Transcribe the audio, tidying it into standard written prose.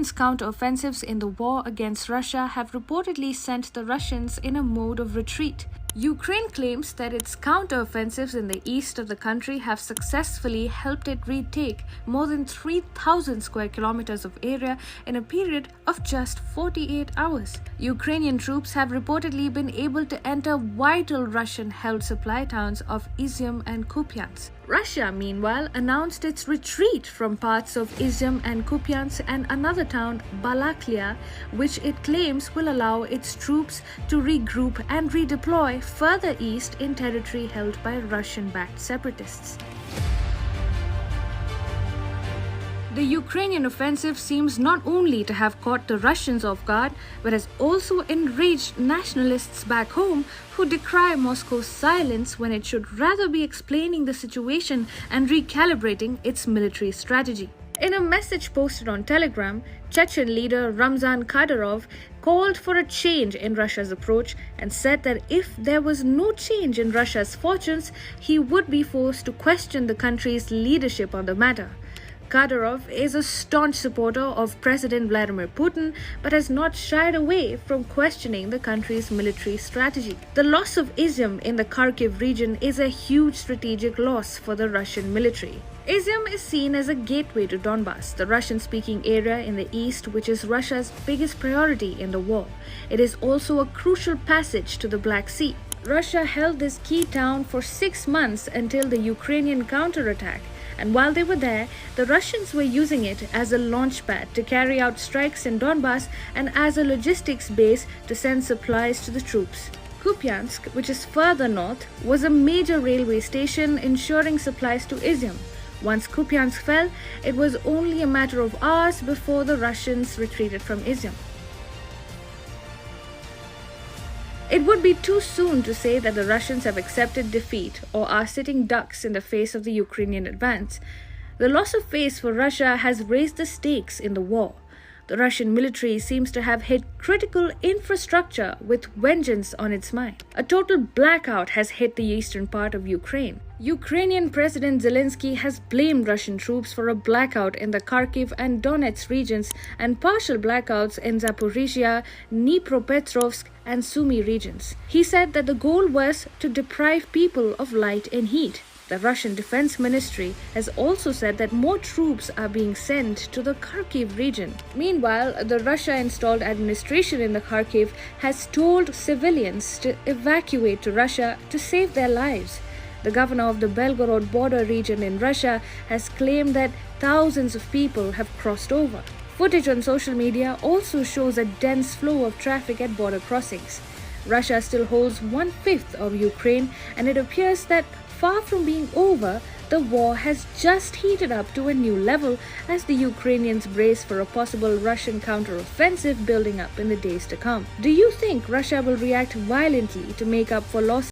Ukraine's counteroffensives in the war against Russia have reportedly sent the Russians in a mode of retreat. Ukraine claims that its counteroffensives in the east of the country have successfully helped it retake more than 3,000 square kilometers of area in a period of just 48 hours. Ukrainian troops have reportedly been able to enter vital Russian-held supply towns of Izium and Kupiansk. Russia, meanwhile, announced its retreat from parts of Izium and Kupiansk and another town, Balaklia, which it claims will allow its troops to regroup and redeploy further east in territory held by Russian-backed separatists. The Ukrainian offensive seems not only to have caught the Russians off guard, but has also enraged nationalists back home who decry Moscow's silence when it should rather be explaining the situation and recalibrating its military strategy. In a message posted on Telegram, Chechen leader Ramzan Kadyrov called for a change in Russia's approach and said that if there was no change in Russia's fortunes, he would be forced to question the country's leadership on the matter. Kadyrov is a staunch supporter of President Vladimir Putin but has not shied away from questioning the country's military strategy. The loss of Izium in the Kharkiv region is a huge strategic loss for the Russian military. Izium is seen as a gateway to Donbas, the Russian-speaking area in the east, which is Russia's biggest priority in the war. It is also a crucial passage to the Black Sea. Russia held this key town for 6 months until the Ukrainian counterattack. And while they were there, the Russians were using it as a launchpad to carry out strikes in Donbas and as a logistics base to send supplies to the troops. Kupiansk, which is further north, was a major railway station ensuring supplies to Izium. Once Kupiansk fell, it was only a matter of hours before the Russians retreated from Izium. It would be too soon to say that the Russians have accepted defeat or are sitting ducks in the face of the Ukrainian advance. The loss of face for Russia has raised the stakes in the war. The Russian military seems to have hit critical infrastructure with vengeance on its mind. A total blackout has hit the eastern part of Ukraine. Ukrainian President Zelensky has blamed Russian troops for a blackout in the Kharkiv and Donetsk regions and partial blackouts in Zaporizhia, Dnipropetrovsk, and Sumy regions. He said that the goal was to deprive people of light and heat. The Russian Defense Ministry has also said that more troops are being sent to the Kharkiv region. Meanwhile, the Russia-installed administration in the Kharkiv has told civilians to evacuate to Russia to save their lives. The governor of the Belgorod border region in Russia has claimed that thousands of people have crossed over. Footage on social media also shows a dense flow of traffic at border crossings. Russia still holds 1/5 of Ukraine, and it appears that far from being over, the war has just heated up to a new level as the Ukrainians brace for a possible Russian counteroffensive building up in the days to come. Do you think Russia will react violently to make up for losses